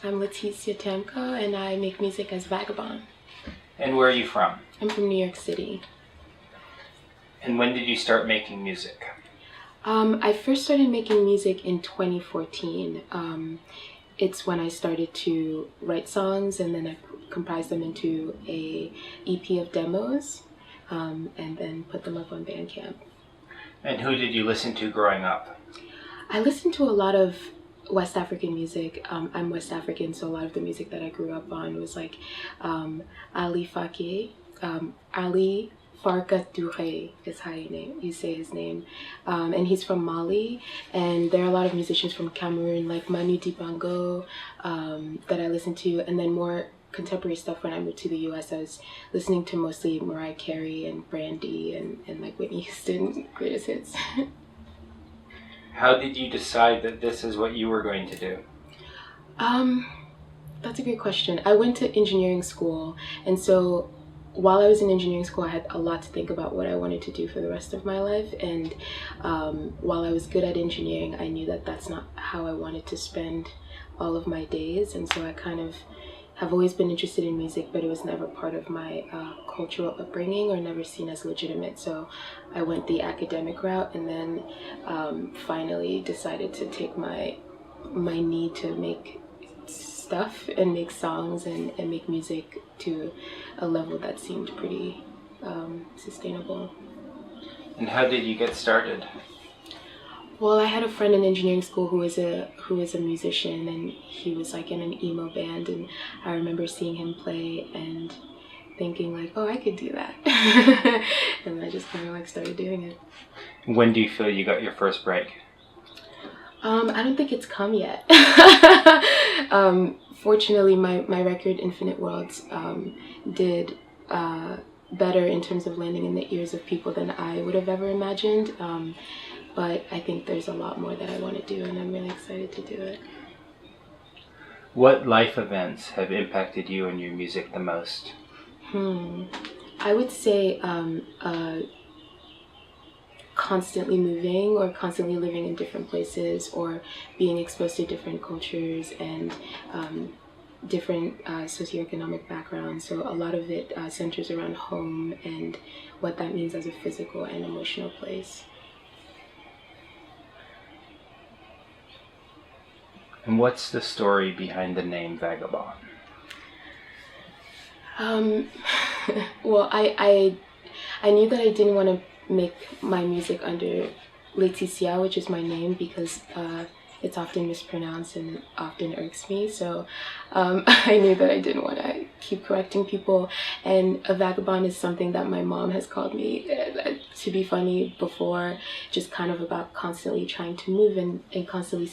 I'm Laetitia Tamko, and I make music as Vagabond. And where are you from? I'm from New York City. And when did you start making music? I first started making music in 2014. It's when I started to write songs, and then I comprised them into a EP of demos, and then put them up on Bandcamp. And who did you listen to growing up? I listened to a lot of West African music. I'm West African, so a lot of the music that I grew up on was like Ali Fakir, Ali Farka Touré is how you say his name, and he's from Mali. And there are a lot of musicians from Cameroon, like Manu Dibango, that I listened to, and then more contemporary stuff. When I moved to the U.S., I was listening to mostly Mariah Carey and Brandy and like Whitney Houston greatest hits. How did you decide that this is what you were going to do? That's a great question. I went to engineering school, and so while I was in engineering school, I had a lot to think about what I wanted to do for the rest of my life. And while I was good at engineering, I knew that that's not how I wanted to spend all of my days. And so I kind of have always been interested in music, but it was never part of my cultural upbringing or never seen as legitimate. So I went the academic route, and then finally decided to take my need to make stuff and make songs and make music to a level that seemed pretty sustainable. And how did you get started? Well, I had a friend in engineering school who was a musician, and he was like in an emo band, and I remember seeing him play and thinking like, oh, I could do that. And I just kind of like started doing it. When do you feel you got your first break? I don't think it's come yet. Fortunately, my record Infinite Worlds did better in terms of landing in the ears of people than I would have ever imagined. But I think there's a lot more that I want to do, and I'm really excited to do it. What life events have impacted you and your music the most? I would say constantly moving or constantly living in different places or being exposed to different cultures and different socioeconomic backgrounds. So a lot of it centers around home and what that means as a physical and emotional place. And what's the story behind the name Vagabond? Well, I knew that I didn't want to make my music under Laetitia, which is my name, because it's often mispronounced and often irks me. So I knew that I didn't want to keep correcting people. And a vagabond is something that my mom has called me to be funny before, just kind of about constantly trying to move and constantly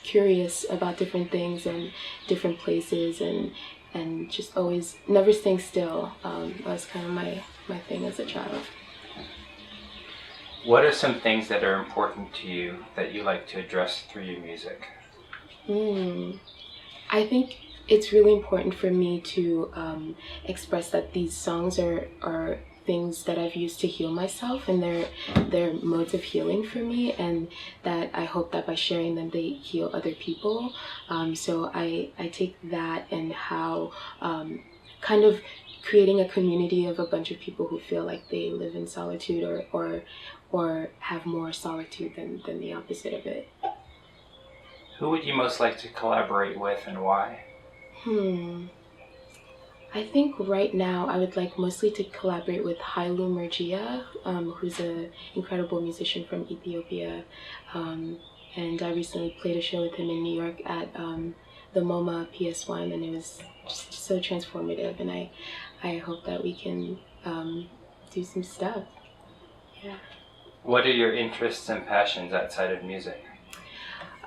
curious about different things and different places and just always never staying still. That was kind of my thing as a child. What are some things that are important to you that you like to address through your music? I think it's really important for me to express that these songs are things that I've used to heal myself, and they're modes of healing for me, and that I hope that by sharing them they heal other people. So I take that and how kind of creating a community of a bunch of people who feel like they live in solitude or have more solitude than the opposite of it. Who would you most like to collaborate with and why? I think right now I would like mostly to collaborate with Hailu Mergia, who's an incredible musician from Ethiopia. And I recently played a show with him in New York at the MoMA PS1, and it was just so transformative, and I hope that we can do some stuff. Yeah. What are your interests and passions outside of music?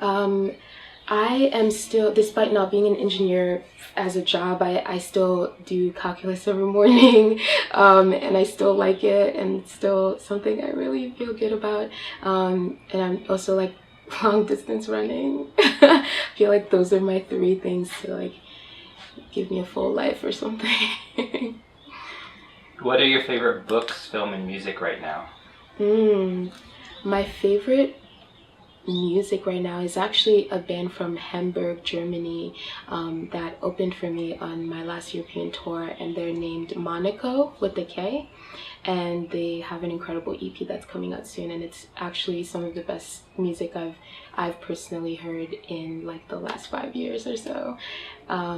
I am still, despite not being an engineer as a job, I still do calculus every morning, and I still like it, and it's still something I really feel good about. And I'm also like long distance running. I feel like those are my three things to like give me a full life or something. What are your favorite books, film, and music right now? My favorite music right now is actually a band from Hamburg, Germany, that opened for me on my last European tour, and they're named Monaco with the K, and they have an incredible EP that's coming out soon, and it's actually some of the best music I've personally heard in like the last 5 years or so. A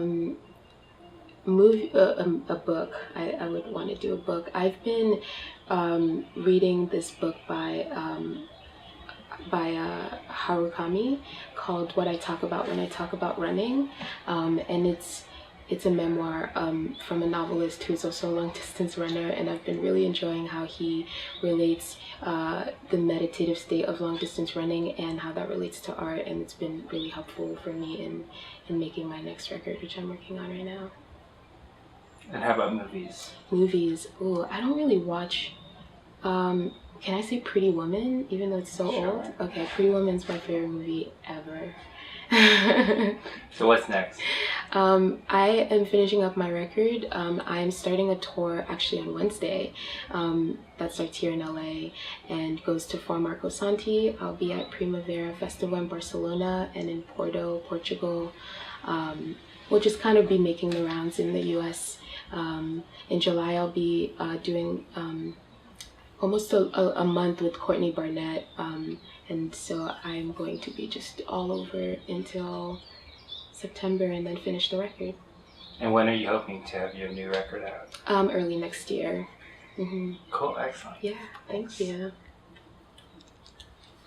book. I would want to do a book. I've been reading this book by Harukami called What I Talk About When I Talk About Running, and it's a memoir from a novelist who's also a long distance runner, and I've been really enjoying how he relates the meditative state of long distance running and how that relates to art, and it's been really helpful for me in making my next record, which I'm working on right now. And how about movies? Movies. Ooh, I don't really watch. Can I say Pretty Woman, even though it's so old? Okay, Pretty Woman's my favorite movie ever. So what's next? I am finishing up my record. I'm starting a tour actually on Wednesday that starts here in LA and goes to For Marco Santi. I'll be at Primavera Festival in Barcelona and in Porto, Portugal. We'll just kind of be making the rounds in the US. In July, I'll be doing almost a month with Courtney Barnett, and so I'm going to be just all over until September and then finish the record. And when are you hoping to have your new record out? Early next year. Cool, excellent. Yeah, thank you.